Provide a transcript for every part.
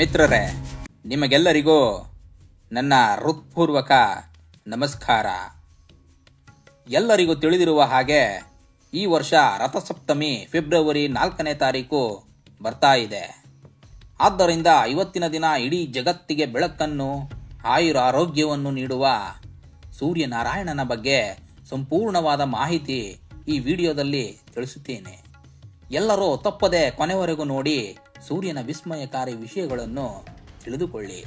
ಮಿತ್ರರೇ, ನಿಮಗೆಲ್ಲರಿಗೂ ನನ್ನ ಹೃತ್ಪೂರ್ವಕ ನಮಸ್ಕಾರ. ಎಲ್ಲರಿಗೂ ತಿಳಿದಿರುವ ಹಾಗೆ ಈ ವರ್ಷ ರಥಸಪ್ತಮಿ ಫೆಬ್ರವರಿ 4ನೇ ತಾರೀಕು ಬರ್ತಾ ಇದೆ. ಆದ್ದರಿಂದ ಇವತ್ತಿನ ದಿನ ಇಡೀ ಜಗತ್ತಿಗೆ ಬೆಳಕನ್ನು, ಆಯುರಾರೋಗ್ಯವನ್ನು ನೀಡುವ ಸೂರ್ಯನಾರಾಯಣನ ಬಗ್ಗೆ ಸಂಪೂರ್ಣವಾದ ಮಾಹಿತಿ ಈ ವಿಡಿಯೋದಲ್ಲಿ ತಿಳಿಸುತ್ತೇನೆ. ಎಲ್ಲರೂ ತಪ್ಪದೆ ಕೊನೆವರೆಗೂ ನೋಡಿ ಸೂರ್ಯನ ವಿಸ್ಮಯಕಾರಿ ವಿಷಯಗಳನ್ನು ತಿಳಿದುಕೊಳ್ಳಿ.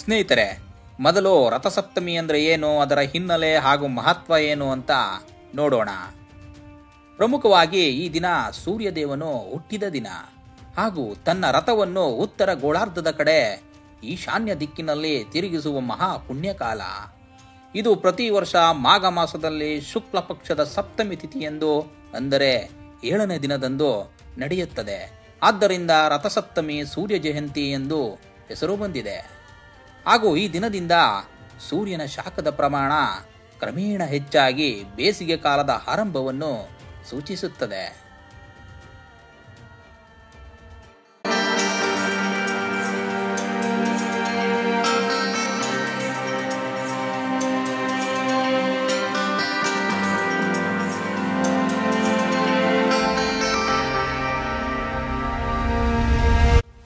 ಸ್ನೇಹಿತರೆ, ಮೊದಲು ರಥಸಪ್ತಮಿ ಅಂದ್ರೆ ಏನು, ಅದರ ಹಿನ್ನೆಲೆ ಹಾಗೂ ಮಹತ್ವ ಏನು ಅಂತ ನೋಡೋಣ. ಪ್ರಮುಖವಾಗಿ ಈ ದಿನ ಸೂರ್ಯದೇವನು ಹುಟ್ಟಿದ ದಿನ ಹಾಗೂ ತನ್ನ ರಥವನ್ನು ಉತ್ತರ ಗೋಳಾರ್ಧದ ಕಡೆ ಈಶಾನ್ಯ ದಿಕ್ಕಿನಲ್ಲಿ ತಿರುಗಿಸುವ ಮಹಾ ಪುಣ್ಯಕಾಲ. ಇದು ಪ್ರತಿ ವರ್ಷ ಮಾಘ ಮಾಸದಲ್ಲಿ ಶುಕ್ಲ ಪಕ್ಷದ ಸಪ್ತಮಿ ತಿಥಿಯೆಂದು, ಅಂದರೆ 7ನೇ ದಿನದಂದು ನಡೆಯುತ್ತದೆ. ಆದ್ದರಿಂದ ರಥಸಪ್ತಮಿ ಸೂರ್ಯ ಜಯಂತಿ ಎಂದು ಹೆಸರು ಬಂದಿದೆ. ಹಾಗೂ ಈ ದಿನದಿಂದ ಸೂರ್ಯನ ಶಾಖದ ಪ್ರಮಾಣ ಕ್ರಮೇಣ ಹೆಚ್ಚಾಗಿ ಬೇಸಿಗೆ ಕಾಲದ ಆರಂಭವನ್ನು ಸೂಚಿಸುತ್ತದೆ.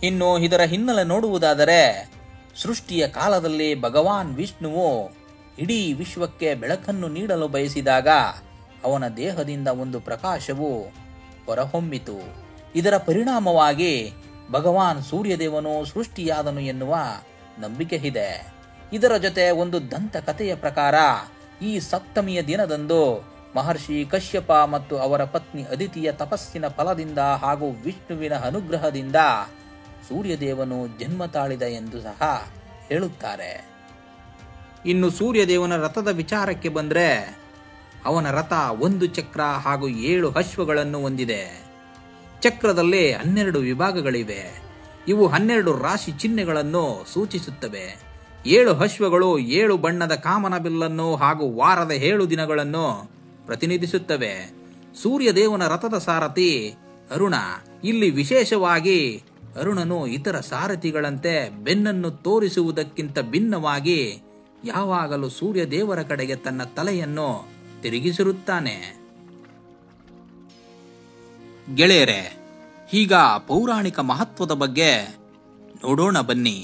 ಇನ್ನು ಇದರ ಹಿನ್ನೆಲೆ ನೋಡುವುದಾದರೆ, ಸೃಷ್ಟಿಯ ಕಾಲದಲ್ಲಿ ಭಗವಾನ್ ವಿಷ್ಣುವು ಇಡೀ ವಿಶ್ವಕ್ಕೆ ಬೆಳಕನ್ನು ನೀಡಲು ಬಯಸಿದಾಗ ಅವನ ದೇಹದಿಂದ ಒಂದು ಪ್ರಕಾಶವು ಹೊರಹೊಮ್ಮಿತು. ಇದರ ಪರಿಣಾಮವಾಗಿ ಭಗವಾನ್ ಸೂರ್ಯದೇವನು ಸೃಷ್ಟಿಯಾದನು ಎನ್ನುವ ನಂಬಿಕೆ ಇದೆ. ಇದರ ಜೊತೆ ಒಂದು ದಂತಕಥೆಯ ಪ್ರಕಾರ ಈ ಸಪ್ತಮಿಯ ದಿನದಂದು ಮಹರ್ಷಿ ಕಶ್ಯಪ ಮತ್ತು ಅವರ ಪತ್ನಿ ಅದಿತಿಯ ತಪಸ್ಸಿನ ಫಲದಿಂದ ಹಾಗೂ ವಿಷ್ಣುವಿನ ಅನುಗ್ರಹದಿಂದ ಸೂರ್ಯದೇವನು ಜನ್ಮ ತಾಳಿದ ಎಂದು ಸಹ ಹೇಳುತ್ತಾರೆ. ಇನ್ನು ಸೂರ್ಯದೇವನ ರಥದ ವಿಚಾರಕ್ಕೆ ಬಂದ್ರೆ, ಅವನ ರಥ 1 ಚಕ್ರ ಹಾಗೂ 7 ಅಶ್ವಗಳನ್ನು ಹೊಂದಿದೆ. ಚಕ್ರದಲ್ಲಿ 12 ವಿಭಾಗಗಳಿವೆ. ಇವು 12 ರಾಶಿ ಚಿಹ್ನೆಗಳನ್ನು ಸೂಚಿಸುತ್ತವೆ. 7 ಅಶ್ವಗಳು 7 ಬಣ್ಣದ ಕಾಮನ ಬಿಲ್ಲನ್ನು ಹಾಗೂ ವಾರದ 7 ದಿನಗಳನ್ನು ಪ್ರತಿನಿಧಿಸುತ್ತವೆ. ಸೂರ್ಯದೇವನ ರಥದ ಸಾರಥಿ ಅರುಣ. ಇಲ್ಲಿ ವಿಶೇಷವಾಗಿ ಅರುಣನು ಇತರ ಸಾರಥಿಗಳಂತೆ ಬೆನ್ನನ್ನು ತೋರಿಸುವುದಕ್ಕಿಂತ ಭಿನ್ನವಾಗಿ ಯಾವಾಗಲೂ ಸೂರ್ಯದೇವರ ಕಡೆಗೆ ತನ್ನ ತಲೆಯನ್ನು ತಿರುಗಿಸಿರುತ್ತಾನೆ. ಗೆಳೆಯರೇ, ಈಗ ಪೌರಾಣಿಕ ಮಹತ್ವದ ಬಗ್ಗೆ ನೋಡೋಣ ಬನ್ನಿ.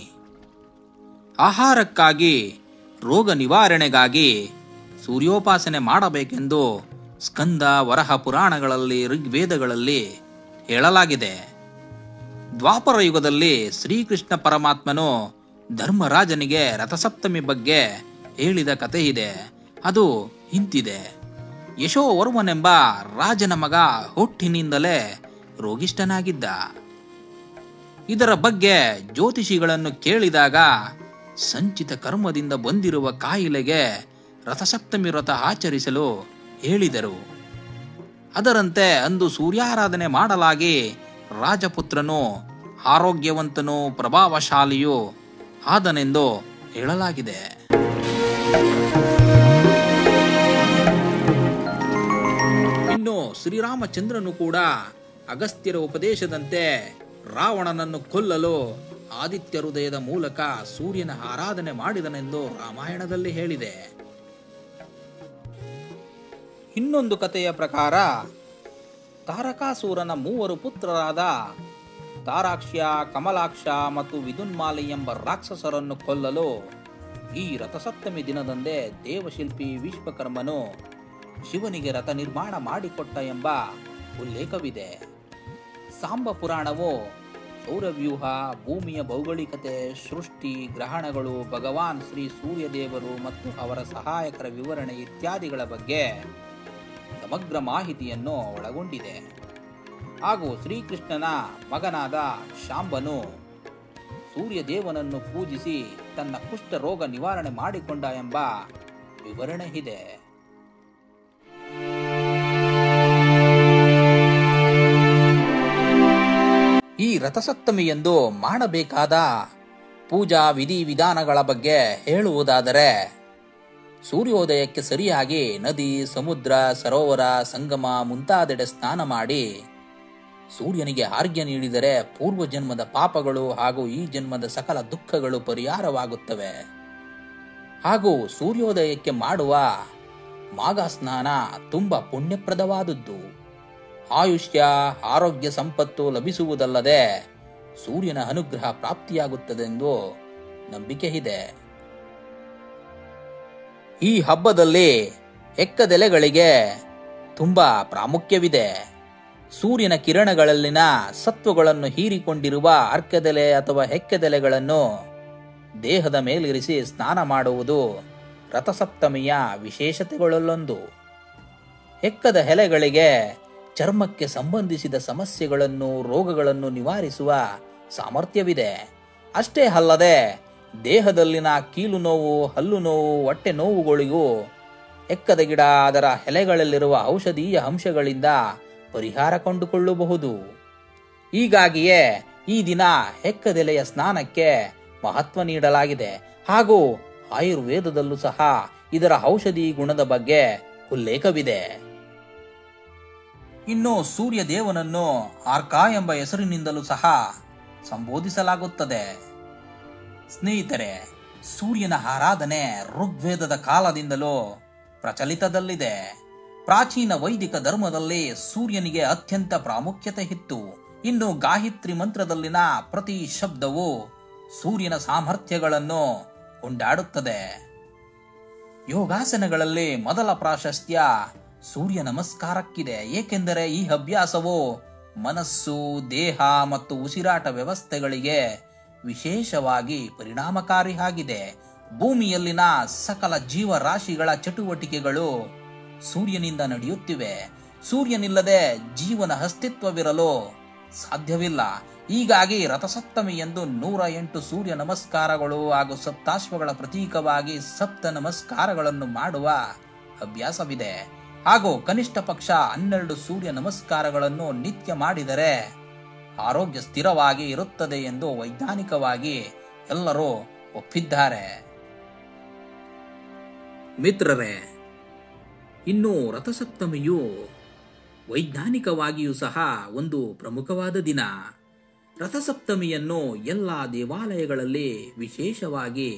ಆಹಾರಕ್ಕಾಗಿ, ರೋಗ ನಿವಾರಣೆಗಾಗಿ ಸೂರ್ಯೋಪಾಸನೆ ಮಾಡಬೇಕೆಂದು ಸ್ಕಂದ, ವರಹ ಪುರಾಣಗಳಲ್ಲಿ, ಋಗ್ವೇದಗಳಲ್ಲಿ ಹೇಳಲಾಗಿದೆ. ದ್ವಾಪರ ಯುಗದಲ್ಲಿ ಶ್ರೀಕೃಷ್ಣ ಪರಮಾತ್ಮನು ಧರ್ಮರಾಜನಿಗೆ ರಥಸಪ್ತಮಿ ಬಗ್ಗೆ ಹೇಳಿದ ಕಥೆ ಇದೆ. ಅದು ಇಂತಿದೆ. ಯಶೋವರ್ಮನೆಂಬ ರಾಜನ ಮಗ ಹುಟ್ಟಿನಿಂದಲೇ ರೋಗಿಷ್ಠನಾಗಿದ್ದ. ಇದರ ಬಗ್ಗೆ ಜ್ಯೋತಿಷಿಗಳನ್ನು ಕೇಳಿದಾಗ ಸಂಚಿತ ಕರ್ಮದಿಂದ ಬಂದಿರುವ ಕಾಯಿಲೆಗೆ ರಥಸಪ್ತಮಿ ವ್ರತ ಆಚರಿಸಲು ಹೇಳಿದರು. ಅದರಂತೆ ಅಂದು ಸೂರ್ಯಾರಾಧನೆ ಮಾಡಲಾಗಿ ರಾಜಪುತ್ರನು ಆರೋಗ್ಯವಂತನೂ ಪ್ರಭಾವಶಾಲಿಯೂ ಆದನೆಂದು ಹೇಳಲಾಗಿದೆ. ಇನ್ನು ಶ್ರೀರಾಮಚಂದ್ರನು ಕೂಡ ಅಗಸ್ತ್ಯರ ಉಪದೇಶದಂತೆ ರಾವಣನನ್ನು ಕೊಲ್ಲಲು ಆದಿತ್ಯ ಹೃದಯದ ಮೂಲಕ ಸೂರ್ಯನ ಆರಾಧನೆ ಮಾಡಿದನೆಂದು ರಾಮಾಯಣದಲ್ಲಿ ಹೇಳಿದೆ. ಇನ್ನೊಂದು ಕಥೆಯ ಪ್ರಕಾರ ತಾರಕಾಸುರನ 3 ಪುತ್ರರಾದ ತಾರಾಕ್ಷ್ಯ, ಕಮಲಾಕ್ಷ ಮತ್ತು ವಿದುನ್ಮಾಲಿ ಎಂಬ ರಾಕ್ಷಸರನ್ನು ಕೊಲ್ಲಲು ಈ ರಥಸಪ್ತಮಿ ದಿನದಂದೇ ದೇವಶಿಲ್ಪಿ ವಿಶ್ವಕರ್ಮನು ಶಿವನಿಗೆ ರಥ ನಿರ್ಮಾಣ ಮಾಡಿಕೊಟ್ಟ ಎಂಬ ಉಲ್ಲೇಖವಿದೆ. ಸಾಂಬ ಪುರಾಣವು ಸೌರವ್ಯೂಹ, ಭೂಮಿಯ ಭೌಗೋಳಿಕತೆ, ಸೃಷ್ಟಿ, ಗ್ರಹಣಗಳು, ಭಗವಾನ್ ಶ್ರೀ ಸೂರ್ಯದೇವರು ಮತ್ತು ಅವರ ಸಹಾಯಕರ ವಿವರಣೆ ಇತ್ಯಾದಿಗಳ ಬಗ್ಗೆ ಸಮಗ್ರ ಮಾಹಿತಿಯನ್ನು ಒಳಗೊಂಡಿದೆ. ಹಾಗೂ ಶ್ರೀಕೃಷ್ಣನ ಮಗನಾದ ಶಾಂಬನು ಸೂರ್ಯದೇವನನ್ನು ಪೂಜಿಸಿ ತನ್ನ ಕುಷ್ಠ ರೋಗ ನಿವಾರಣೆ ಮಾಡಿಕೊಂಡ ಎಂಬ ವಿವರಣೆ ಇದೆ. ರಥಸಪ್ತಮಿಯಂದು ಮಾಡಬೇಕಾದ ಪೂಜಾ ವಿಧಿವಿಧಾನಗಳ ಬಗ್ಗೆ ಹೇಳುವುದಾದರೆ, ಸೂರ್ಯೋದಯಕ್ಕೆ ಸರಿಯಾಗಿ ನದಿ, ಸಮುದ್ರ, ಸರೋವರ, ಸಂಗಮ ಮುಂತಾದೆಡೆ ಸ್ನಾನ ಮಾಡಿ ಸೂರ್ಯನಿಗೆ ಅರ್ಘ್ಯ ನೀಡಿದರೆ ಪೂರ್ವ ಜನ್ಮದ ಪಾಪಗಳು ಹಾಗೂ ಈ ಜನ್ಮದ ಸಕಲ ದುಃಖಗಳು ಪರಿಹಾರವಾಗುತ್ತವೆ. ಹಾಗೂ ಸೂರ್ಯೋದಯಕ್ಕೆ ಮಾಡುವ ಮಾಘ ಸ್ನಾನ ತುಂಬಾ ಪುಣ್ಯಪ್ರದವಾದದ್ದು. ಆಯುಷ್ಯ, ಆರೋಗ್ಯ, ಸಂಪತ್ತು ಲಭಿಸುವುದಲ್ಲದೆ ಸೂರ್ಯನ ಅನುಗ್ರಹ ಪ್ರಾಪ್ತಿಯಾಗುತ್ತದೆಂದು ನಂಬಿಕೆ ಇದೆ. ಈ ಹಬ್ಬದಲ್ಲಿ ಎಕ್ಕದೆಲೆಗಳಿಗೆ ತುಂಬಾ ಪ್ರಾಮುಖ್ಯವಿದೆ. ಸೂರ್ಯನ ಕಿರಣಗಳಲ್ಲಿನ ಸತ್ವಗಳನ್ನು ಹೀರಿಕೊಂಡಿರುವ ಅರ್ಕದೆಲೆ ಅಥವಾ ಎಕ್ಕದೆಲೆಗಳನ್ನು ದೇಹದ ಮೇಲಿರಿಸಿ ಸ್ನಾನ ಮಾಡುವುದು ರಥಸಪ್ತಮಿಯ ವಿಶೇಷತೆಗಳಲ್ಲೊಂದು. ಎಕ್ಕದ ಎಲೆಗಳಿಗೆ ಚರ್ಮಕ್ಕೆ ಸಂಬಂಧಿಸಿದ ಸಮಸ್ಯೆಗಳನ್ನು, ರೋಗಗಳನ್ನು ನಿವಾರಿಸುವ ಸಾಮರ್ಥ್ಯವಿದೆ. ಅಷ್ಟೇ ಅಲ್ಲದೆ ದೇಹದಲ್ಲಿನ ಕೀಲು ನೋವು, ಹಲ್ಲು ನೋವು, ಹೊಟ್ಟೆ ನೋವುಗಳಿಗೂ ಎಕ್ಕದ ಗಿಡ ಅದರ ಎಲೆಗಳಲ್ಲಿರುವ ಔಷಧೀಯ ಅಂಶಗಳಿಂದ ಪರಿಹಾರ ಕಂಡುಕೊಳ್ಳಬಹುದು. ಹೀಗಾಗಿಯೇ ಈ ದಿನ ಎಕ್ಕದೆಲೆಯ ಸ್ನಾನಕ್ಕೆ ಮಹತ್ವ ನೀಡಲಾಗಿದೆ. ಹಾಗೂ ಆಯುರ್ವೇದದಲ್ಲೂ ಸಹ ಇದರ ಔಷಧಿ ಗುಣದ ಬಗ್ಗೆ ಉಲ್ಲೇಖವಿದೆ. ಇನ್ನು ಸೂರ್ಯ ದೇವನನ್ನು ಆರ್ಕ ಎಂಬ ಹೆಸರಿನಿಂದಲೂ ಸಹ ಸಂಬೋಧಿಸಲಾಗುತ್ತದೆ. ಸ್ನೇಹಿತರೆ, ಸೂರ್ಯನ ಆರಾಧನೆ ಋಗ್ವೇದದ ಕಾಲದಿಂದಲೂ ಪ್ರಚಲಿತದಲ್ಲಿದೆ. ಪ್ರಾಚೀನ ವೈದಿಕ ಧರ್ಮದಲ್ಲಿ ಸೂರ್ಯನಿಗೆ ಅತ್ಯಂತ ಪ್ರಾಮುಖ್ಯತೆ ಇತ್ತು. ಇನ್ನು ಗಾಯತ್ರಿ ಮಂತ್ರದಲ್ಲಿನ ಪ್ರತಿ ಶಬ್ದವು ಸೂರ್ಯನ ಸಾಮರ್ಥ್ಯಗಳನ್ನು ಕೊಂಡಾಡುತ್ತದೆ. ಯೋಗಾಸನಗಳಲ್ಲಿ ಮೊದಲ ಪ್ರಾಶಸ್ತ್ಯ ಸೂರ್ಯ ನಮಸ್ಕಾರಕ್ಕಿದೆ. ಏಕೆಂದರೆ ಈ ಅಭ್ಯಾಸವು ಮನಸ್ಸು, ದೇಹ ಮತ್ತು ಉಸಿರಾಟ ವ್ಯವಸ್ಥೆಗಳಿಗೆ ವಿಶೇಷವಾಗಿ ಪರಿಣಾಮಕಾರಿಯಾಗಿದೆ. ಭೂಮಿಯಲ್ಲಿನ ಸಕಲ ಜೀವರಾಶಿಗಳ ಚಟುವಟಿಕೆಗಳು ಸೂರ್ಯನಿಂದ ನಡೆಯುತ್ತಿವೆ. ಸೂರ್ಯನಿಲ್ಲದೆ ಜೀವನ ಅಸ್ತಿತ್ವವಿರಲು ಸಾಧ್ಯವಿಲ್ಲ. ಹೀಗಾಗಿ ರಥಸಪ್ತಮಿಯಂದು 108 ಸೂರ್ಯ ನಮಸ್ಕಾರಗಳು ಹಾಗೂ ಸಪ್ತಾಶ್ವಗಳ ಪ್ರತೀಕವಾಗಿ ಸಪ್ತ ನಮಸ್ಕಾರಗಳನ್ನು ಮಾಡುವ ಅಭ್ಯಾಸವಿದೆ. ಹಾಗೂ ಕನಿಷ್ಠ ಪಕ್ಷ 12 ಸೂರ್ಯ ನಮಸ್ಕಾರಗಳನ್ನು ನಿತ್ಯ ಮಾಡಿದರೆ ಆರೋಗ್ಯ ಸ್ಥಿರವಾಗಿ ಇರುತ್ತದೆ ಎಂದು ವೈಜ್ಞಾನಿಕವಾಗಿ ಎಲ್ಲರೂ ಒಪ್ಪಿದ್ದಾರೆ. ಮಿತ್ರರೇ, ಇನ್ನು ರಥಸಪ್ತಮಿಯು ವೈಜ್ಞಾನಿಕವಾಗಿಯೂ ಸಹ ಒಂದು ಪ್ರಮುಖವಾದ ದಿನ. ರಥಸಪ್ತಮಿಯನ್ನು ಎಲ್ಲ ದೇವಾಲಯಗಳಲ್ಲಿ ವಿಶೇಷವಾಗಿ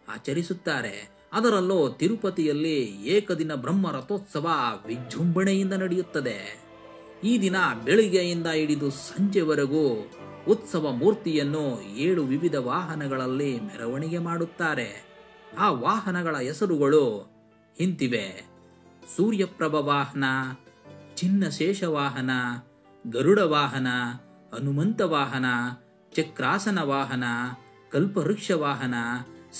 ಆಚರಿಸುತ್ತಾರೆ. ಅದರಲ್ಲೂ ತಿರುಪತಿಯಲ್ಲಿ ಏಕದಿನ ಬ್ರಹ್ಮ ರಥೋತ್ಸವ ವಿಜೃಂಭಣೆಯಿಂದ ನಡೆಯುತ್ತದೆ. ಈ ದಿನ ಬೆಳಿಗ್ಗೆಯಿಂದ ಹಿಡಿದು ಸಂಜೆವರೆಗೂ ಉತ್ಸವ ಮೂರ್ತಿಯನ್ನು 7 ವಿವಿಧ ವಾಹನಗಳಲ್ಲಿ ಮೆರವಣಿಗೆ ಮಾಡುತ್ತಾರೆ. ಆ ವಾಹನಗಳ ಹೆಸರುಗಳು ಇಂತಿವೆ: ಸೂರ್ಯಪ್ರಭ ವಾಹನ, ಚಿನ್ನಶೇಷ ವಾಹನ, ಗರುಡ ವಾಹನ, ಹನುಮಂತ ವಾಹನ, ಚಕ್ರಾಸನ ವಾಹನ, ಕಲ್ಪವೃಕ್ಷ ವಾಹನ,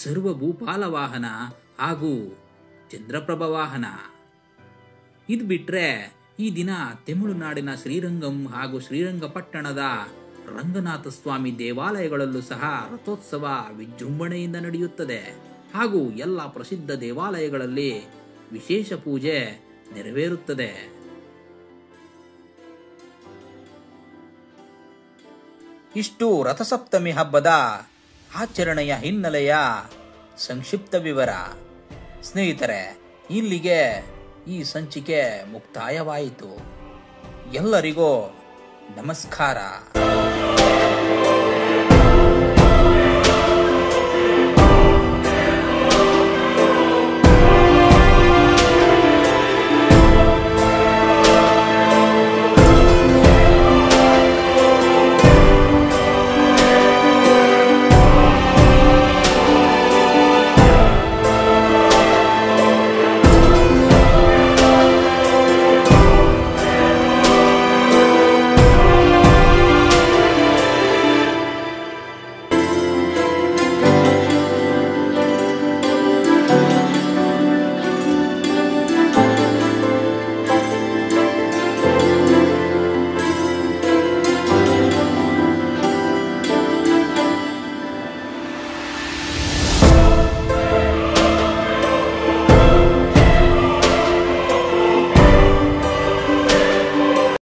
ಸರ್ವಭೂಪಾಲ ವಾಹನ ಹಾಗೂ ಚಂದ್ರಪ್ರಭ ವಾಹನ. ಇದು ಬಿಟ್ರೆ ಈ ದಿನ ತಮಿಳುನಾಡಿನ ಶ್ರೀರಂಗಂ ಹಾಗೂ ಶ್ರೀರಂಗಪಟ್ಟಣದ ರಂಗನಾಥ ಸ್ವಾಮಿ ದೇವಾಲಯಗಳಲ್ಲೂ ಸಹ ರಥೋತ್ಸವ ವಿಜೃಂಭಣೆಯಿಂದ ನಡೆಯುತ್ತದೆ. ಹಾಗೂ ಎಲ್ಲ ಪ್ರಸಿದ್ಧ ದೇವಾಲಯಗಳಲ್ಲಿ ವಿಶೇಷ ಪೂಜೆ ನೆರವೇರುತ್ತದೆ. ಇಷ್ಟು ರಥಸಪ್ತಮಿ ಹಬ್ಬದ ಆಚರಣೆಯ ಹಿನ್ನೆಲೆಯ ಸಂಕ್ಷಿಪ್ತ ವಿವರ. ಸ್ನೇಹಿತರೆ, ಇಲ್ಲಿಗೆ ಈ ಸಂಚಿಕೆ ಮುಕ್ತಾಯವಾಯಿತು. ಎಲ್ಲರಿಗೂ ನಮಸ್ಕಾರ.